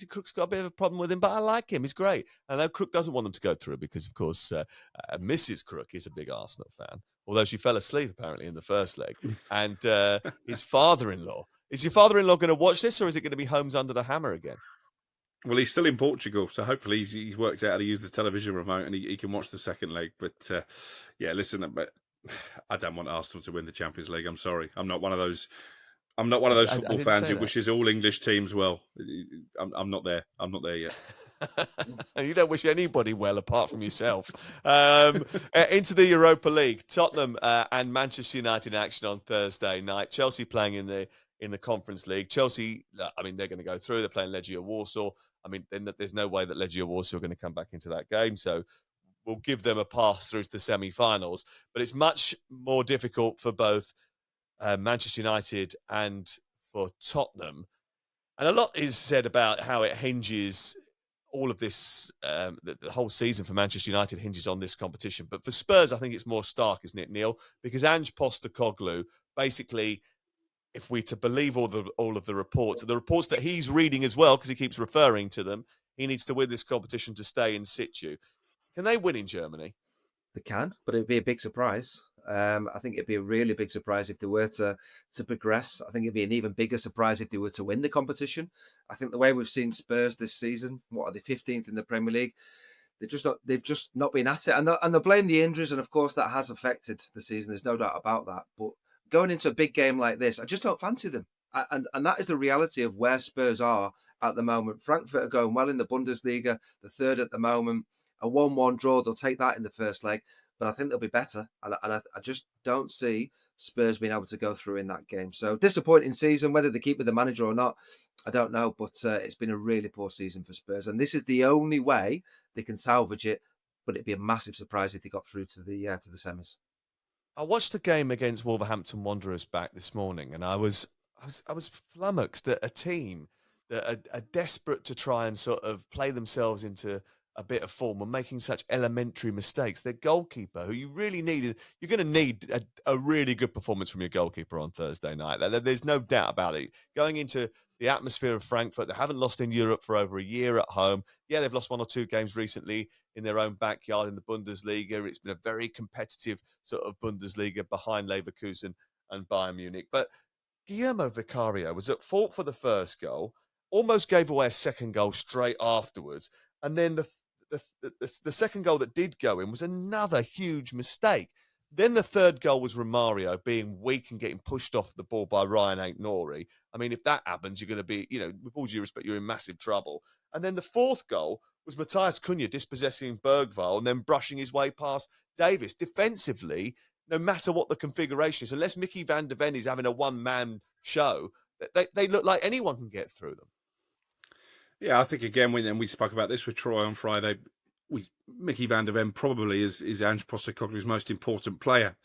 C: Crook's got a bit of a problem with him, but I like him. He's great. I know Crook doesn't want them to go through because, of course, Mrs. Crook is a big Arsenal fan, although she fell asleep apparently in the first leg. And his father-in-law. Is your father-in-law going to watch this, or is it going to be Homes Under the Hammer again?
A: Well, he's still in Portugal, so hopefully he's worked out how to use the television remote and he can watch the second leg. But listen, but I don't want Arsenal to win the Champions League. I'm sorry, I'm not one of those football fans who wishes all English teams well. I'm not there. I'm not there yet.
C: You don't wish anybody well apart from yourself. Into the Europa League, Tottenham and Manchester United in action on Thursday night. Chelsea playing in the Conference League. Chelsea, I mean, they're going to go through. They're playing Legia Warsaw. I mean, there's no way that Legia Warsaw are going to come back into that game. So we'll give them a pass through to the semi-finals. But it's much more difficult for both Manchester United and for Tottenham. And a lot is said about how it hinges, all of this, the whole season for Manchester United hinges on this competition. But for Spurs, I think it's more stark, isn't it, Neil? Because Ange Postecoglou, basically, if we to believe all of the reports that he's reading as well, because he keeps referring to them, he needs to win this competition to stay in situ. Can they win in Germany?
B: They can, but it'd be a big surprise. I think it'd be a really big surprise if they were to progress. I think it'd be an even bigger surprise if they were to win the competition. I think the way we've seen Spurs this season, what are they, 15th in the Premier League? They've just not been at it, and they blame the injuries, and of course that has affected the season. There's no doubt about that. But going into a big game like this, I just don't fancy them, and that is the reality of where Spurs are at the moment. Frankfurt are going well in the Bundesliga, the third at the moment. A 1-1 draw, they'll take that in the first leg, but I think they'll be better, and I just don't see Spurs being able to go through in that game. So disappointing season. Whether they keep with the manager or not, I don't know, but it's been a really poor season for Spurs, and this is the only way they can salvage it. But it'd be a massive surprise if they got through to the semis.
C: I watched the game against Wolverhampton Wanderers back this morning, and I was flummoxed that a team that are desperate to try and sort of play themselves into a bit of form and making such elementary mistakes. Their goalkeeper, who you really needed, you're going to need a really good performance from your goalkeeper on Thursday night. There's no doubt about it. Going into the atmosphere of Frankfurt, they haven't lost in Europe for over a year at home. Yeah, they've lost 1 or 2 games recently in their own backyard in the Bundesliga. It's been a very competitive sort of Bundesliga behind Leverkusen and Bayern Munich. But Guillermo Vicario was at fault for the first goal, almost gave away a second goal straight afterwards. And then the second goal that did go in was another huge mistake. Then the third goal was Romario being weak and getting pushed off the ball by Ryan Aït-Nouri. I mean, if that happens, you're going to be, with all due respect, you're in massive trouble. And then the fourth goal was Matheus Cunha dispossessing Bergvall and then brushing his way past Davis. Defensively, no matter what the configuration is. Unless Mickey van der Ven is having a one-man show, they look like anyone can get through them.
A: Yeah, I think, again, when we spoke about this with Troy on Friday, Mickey van der Ven probably is Ange Postecoglou's most important player,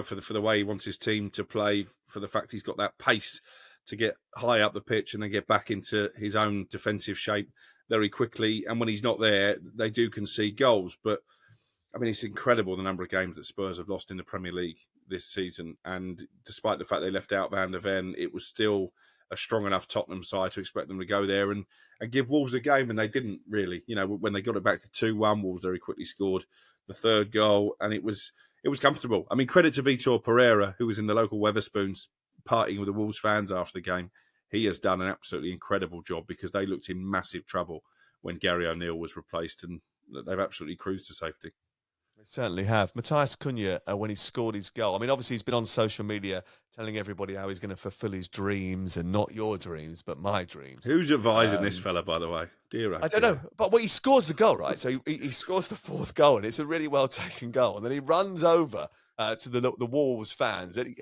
A: for the way he wants his team to play, for the fact he's got that pace to get high up the pitch and then get back into his own defensive shape very quickly. And when he's not there, they do concede goals. But, I mean, it's incredible the number of games that Spurs have lost in the Premier League this season. And despite the fact they left out Van der Ven, it was still a strong enough Tottenham side to expect them to go there and give Wolves a game, and they didn't really. When they got it back to 2-1, Wolves very quickly scored the third goal, and it was comfortable. I mean, credit to Vitor Pereira, who was in the local Wetherspoons partying with the Wolves fans after the game. He has done an absolutely incredible job, because they looked in massive trouble when Gary O'Neill was replaced, and they've absolutely cruised to safety.
C: They certainly have. Matheus Cunha, when he scored his goal, I mean, obviously he's been on social media telling everybody how he's going to fulfill his dreams, and not your dreams, but my dreams.
A: Who's advising this fella, by the way?
C: I don't know. But he scores the goal, right? So he scores the fourth goal, and it's a really well-taken goal. And then he runs over to the Wolves fans, and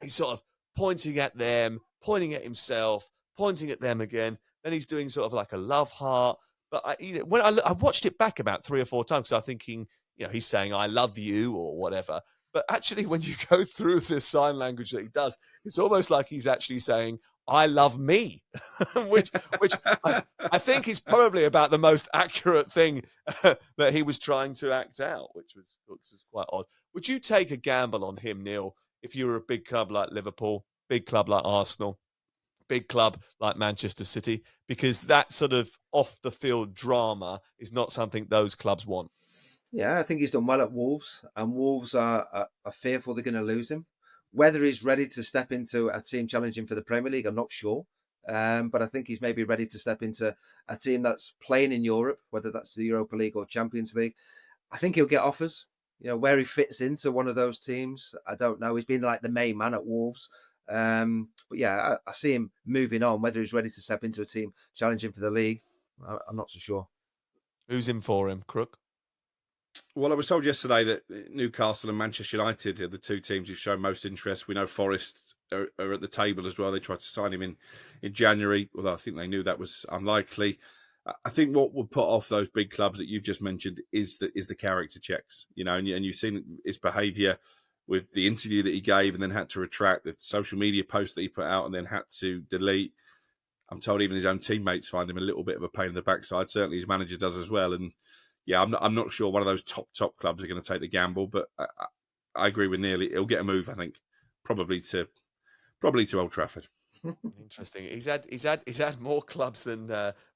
C: he's sort of pointing at them, pointing at himself, pointing at them again. Then he's doing sort of like a love heart. But when I watched it back about 3 or 4 times, so I'm thinking, he's saying, I love you or whatever. But actually, when you go through the sign language that he does, it's almost like he's actually saying, I love me, which I think is probably about the most accurate thing that he was trying to act out, which was quite odd. Would you take a gamble on him, Neil, if you were a big club like Liverpool, big club like Arsenal, big club like Manchester City? Because that sort of off-the-field drama is not something those clubs want.
B: Yeah, I think he's done well at Wolves, and Wolves are fearful they're going to lose him. Whether he's ready to step into a team challenging for the Premier League, I'm not sure. But I think he's maybe ready to step into a team that's playing in Europe, whether that's the Europa League or Champions League. I think he'll get offers. Where he fits into one of those teams, I don't know. He's been like the main man at Wolves. But yeah, I see him moving on. Whether he's ready to step into a team challenging for the league, I'm not so sure.
C: Who's in for him, Crook?
A: Well, I was told yesterday that Newcastle and Manchester United are the two teams who've shown most interest. We know Forest are at the table as well. They tried to sign him in January, although I think they knew that was unlikely. I think what would put off those big clubs that you've just mentioned is the character checks, and you've seen his behaviour with the interview that he gave and then had to retract, the social media post that he put out and then had to delete. I'm told even his own teammates find him a little bit of a pain in the backside. Certainly his manager does as well. And yeah, I'm not sure one of those top clubs are going to take the gamble, but I agree with Neil. He'll get a move, I think, probably to Old Trafford.
C: Interesting. He's had more clubs than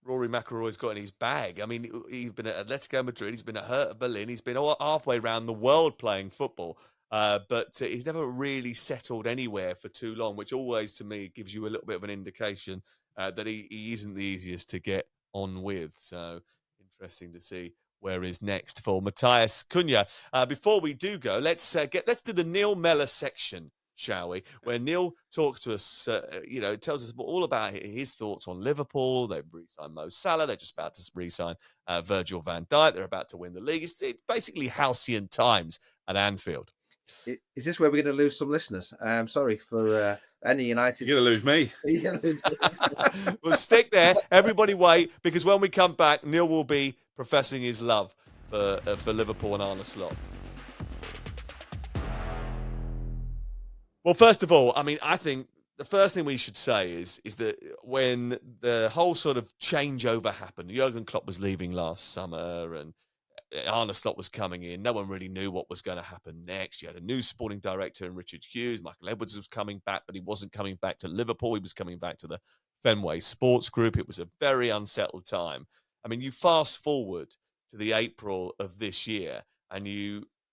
C: Rory McIlroy's got in his bag. I mean, he's been at Atletico Madrid, he's been at Hertha Berlin, he's been halfway around the world playing football, but he's never really settled anywhere for too long, which always, to me, gives you a little bit of an indication that he isn't the easiest to get on with. So interesting to see where is next for Matheus Cunha. Before we do go, let's do the Neil Mellor section, shall we? Where Neil talks to us, tells us all about his thoughts on Liverpool. They've re-signed Mo Salah. They're just about to re-sign Virgil van Dijk. They're about to win the league. It's basically halcyon times at Anfield.
B: Is this where we're going to lose some listeners? Sorry for any United.
A: You're going to lose me.
C: Well, stick there. Everybody wait, because when we come back, Neil will be professing his love for Liverpool and Arne Slot. Well, first of all, I mean, I think the first thing we should say is that when the whole sort of changeover happened, Jurgen Klopp was leaving last summer and Arne Slot was coming in. No one really knew what was going to happen next. You had a new sporting director in Richard Hughes. Michael Edwards was coming back, but he wasn't coming back to Liverpool. He was coming back to the Fenway Sports Group. It was a very unsettled time. I mean, you fast forward to the April of this year, and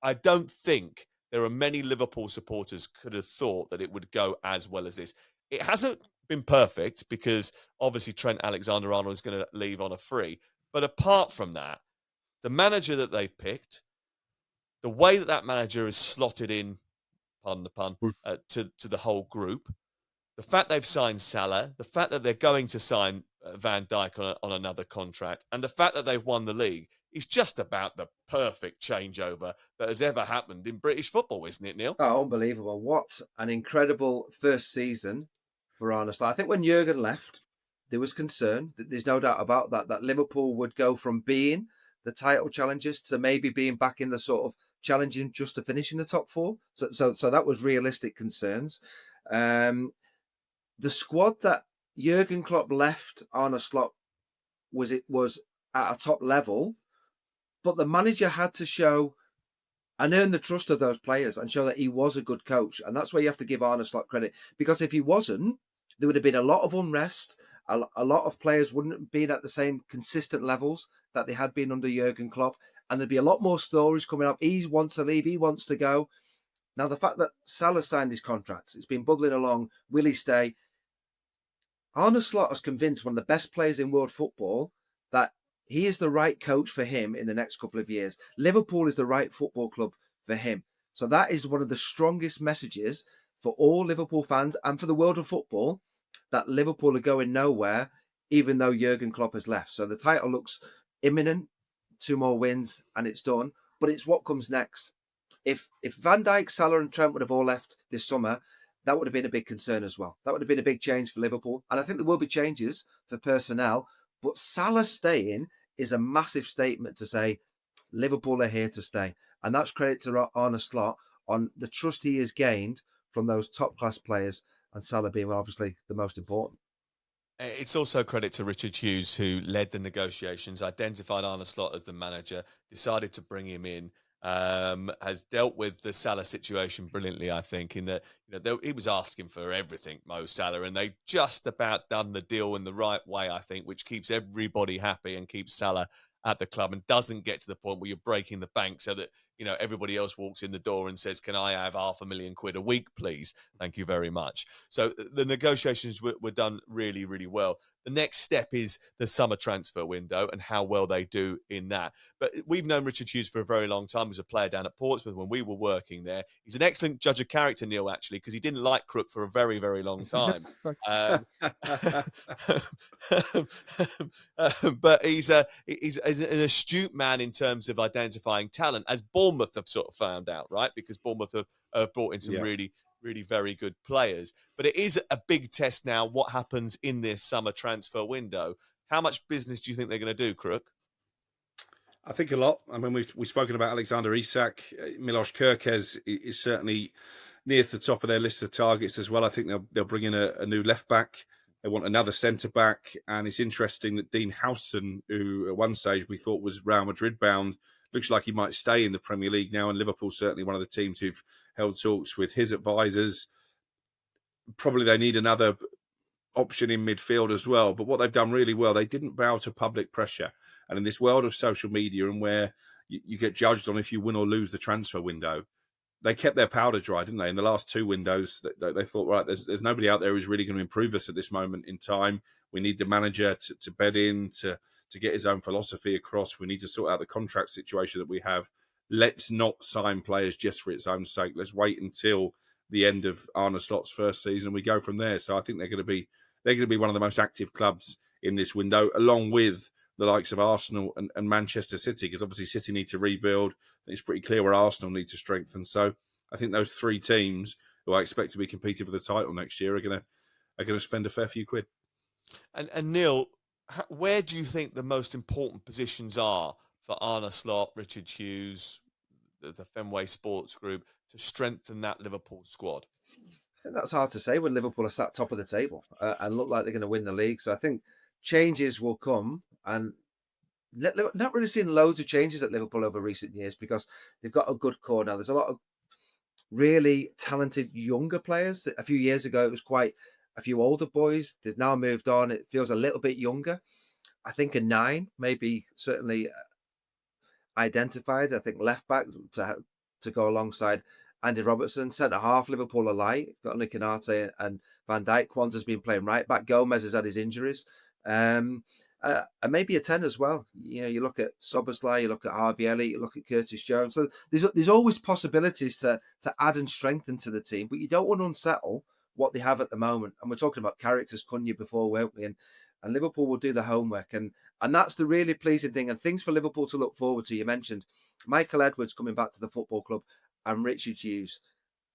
C: I don't think there are many Liverpool supporters could have thought that it would go as well as this. It hasn't been perfect because obviously Trent Alexander-Arnold is going to leave on a free. But apart from that, the manager that they've picked, the way that manager is slotted in, pardon the pun, to the whole group, the fact they've signed Salah, the fact that they're going to sign Van Dijk on another contract, and the fact that they've won the league, He's just about the perfect changeover that has ever happened in British football, isn't it, Neil?
B: Oh, unbelievable. What an incredible first season for Arne Slot. I think when Jurgen left, there was concern. There's no doubt about that Liverpool would go from being the title challengers to maybe being back in the sort of challenging just to finish in the top four. So that was realistic concerns. The squad that Jurgen Klopp left Arne Slot was at a top level, but the manager had to show and earn the trust of those players and show that he was a good coach. And that's where you have to give Arne Slot credit, because if he wasn't, there would have been a lot of unrest. A lot of players wouldn't have been at the same consistent levels that they had been under Jurgen Klopp. And there'd be a lot more stories coming up. He wants to leave. He wants to go. Now, the fact that Salah signed his contract, it's been bubbling along. Will he stay? Arne Slot has convinced one of the best players in world football that he is the right coach for him in the next couple of years. Liverpool is the right football club for him. So that is one of the strongest messages for all Liverpool fans and for the world of football, that Liverpool are going nowhere, even though Jurgen Klopp has left. So the title looks imminent, 2 more wins, and it's done. But it's what comes next. If Van Dijk, Salah and Trent would have all left this summer, that would have been a big concern as well. That would have been a big change for Liverpool. And I think there will be changes for personnel. But Salah staying is a massive statement to say Liverpool are here to stay. And that's credit to Arne Slot on the trust he has gained from those top-class players, and Salah being obviously the most important.
C: It's also credit to Richard Hughes, who led the negotiations, identified Arne Slot as the manager, decided to bring him in, has dealt with the Salah situation brilliantly, I think, in that he was asking for everything, Mo Salah, and they've just about done the deal in the right way, I think, which keeps everybody happy and keeps Salah at the club and doesn't get to the point where you're breaking the bank so that everybody else walks in the door and says, can I have £500,000 a week, please? Thank you very much. So the negotiations were done really, really well. The next step is the summer transfer window and how well they do in that. But we've known Richard Hughes for a very long time. He was a player down at Portsmouth when we were working there. He's an excellent judge of character, Neil, actually, because he didn't like Crook for a very, very long time. But he's an astute man in terms of identifying talent, as Bournemouth have sort of found out, right? Because Bournemouth have brought in some really, really very good players. But it is a big test now what happens in this summer transfer window. How much business do you think they're going to do, Crook?
A: I think a lot. I mean, we've spoken about Alexander Isak. Milos Kerkez is certainly near to the top of their list of targets as well. I think they'll bring in a new left back. They want another centre back, and it's interesting that Dean Howson, who at one stage we thought was Real Madrid bound, looks like he might stay in the Premier League now. And Liverpool's certainly one of the teams who've held talks with his advisors. Probably they need another option in midfield as well. But what they've done really well, they didn't bow to public pressure. And in this world of social media and where you get judged on if you win or lose the transfer window, they kept their powder dry, didn't they? In the last 2 windows, they thought, right, there's nobody out there who's really going to improve us at this moment in time. We need the manager to bed in, to get his own philosophy across. We need to sort out the contract situation that we have. Let's not sign players just for its own sake. Let's wait until the end of Arne Slot's first season and we go from there. So I think they're going to be one of the most active clubs in this window, along with the likes of Arsenal and Manchester City, because obviously City need to rebuild. It's pretty clear where Arsenal need to strengthen. So I think those 3 teams who I expect to be competing for the title next year are going to spend a fair few quid.
C: And Neil, where do you think the most important positions are for Arne Slot, Richard Hughes, the Fenway Sports Group to strengthen that Liverpool squad?
B: I think that's hard to say when Liverpool are sat top of the table and look like they're going to win the league. So I think changes will come, and not really seeing loads of changes at Liverpool over recent years because they've got a good core now. There's a lot of really talented younger players. A few years ago, it was quite a few older boys. They've now moved on. It feels a little bit younger. I think a 9 maybe certainly identified. I think left back to go alongside Andy Robertson. Centre half, Liverpool are light. Got Nick Canate and Van Dijk. Kwanzaa's been playing right back. Gomez has had his injuries. And maybe a 10 as well. You look at Szoboszlai, you look at Harvey Elliott, you look at Curtis Jones. So there's always possibilities to add and strengthen to the team, but you don't want to unsettle what they have at the moment. And we're talking about characters, Cunha before, weren't we? And and Liverpool will do the homework. And that's the really pleasing thing, and things for Liverpool to look forward to. You mentioned Michael Edwards coming back to the football club and Richard Hughes.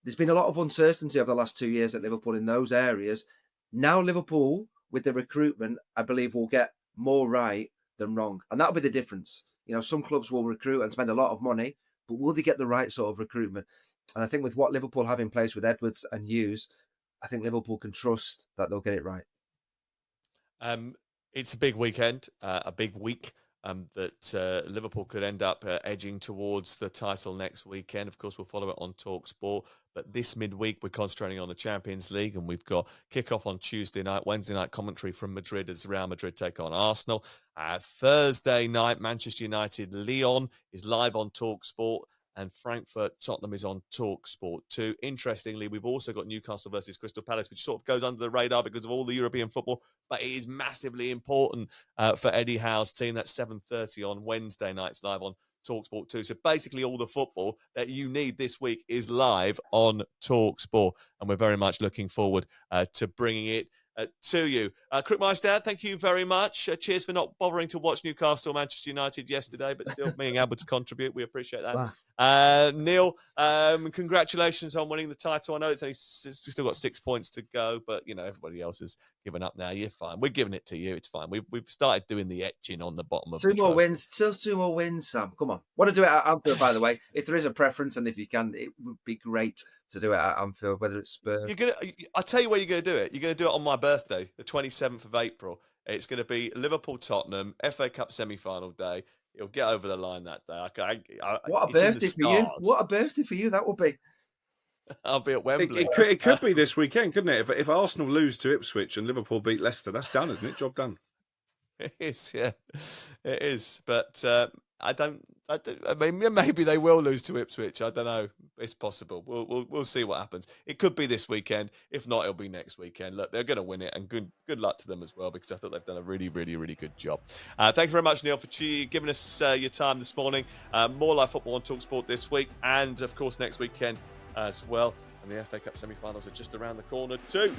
B: There's been a lot of uncertainty over the last 2 years at Liverpool in those areas. Now Liverpool, with the recruitment, I believe will get more right than wrong. And that'll be the difference. Some clubs will recruit and spend a lot of money, but will they get the right sort of recruitment? And I think with what Liverpool have in place with Edwards and Hughes, I think Liverpool can trust that they'll get it right.
C: It's a big weekend, a big week. That Liverpool could end up edging towards the title next weekend. Of course, we'll follow it on talkSPORT. But this midweek, we're concentrating on the Champions League, and we've got kickoff on Tuesday night, Wednesday night commentary from Madrid as Real Madrid take on Arsenal. Thursday night, Manchester United, Lyon is live on talkSPORT, and Frankfurt, Tottenham is on talkSPORT too. Interestingly, we've also got Newcastle versus Crystal Palace, which sort of goes under the radar because of all the European football, but it is massively important for Eddie Howe's team. That's 7:30 on Wednesday nights, live on talkSPORT too. So basically all the football that you need this week is live on talkSPORT, and we're very much looking forward to bringing it to you. Crook Neil, thank you very much. Cheers for not bothering to watch Newcastle Manchester United yesterday, but still being able to contribute. We appreciate that. Wow. Neil, congratulations on winning the title. I know it's still got 6 points to go, but everybody else has given up now. You're fine. We're giving it to you. It's fine. We've started doing the etching on the bottom of
B: two more wins. Still 2 more wins, Sam. Come on. Want to do it at Anfield, by the way. If there is a preference, and if you can, it would be great to do it at Anfield, whether it's Spurs.
C: I'll tell you where you're going to do it. You're going to do it on my birthday, the 27th of April. It's going to be Liverpool-Tottenham, FA Cup semi-final day. It'll get over the line that day.
B: What a birthday for you. What a birthday for you that will be.
C: I'll be at Wembley.
A: It could be this weekend, couldn't it? If Arsenal lose to Ipswich and Liverpool beat Leicester, that's done, isn't it? Job done.
C: It is, yeah. It is. But I mean, maybe they will lose to Ipswich. I don't know. It's possible. We'll see what happens. It could be this weekend. If not, it'll be next weekend. Look, they're going to win it, and good luck to them as well, because I thought they've done a really, really, really good job. Thank you very much, Neil, for giving us your time this morning. More live football on talkSPORT this week, and of course next weekend as well. And the FA Cup semi-finals are just around the corner too.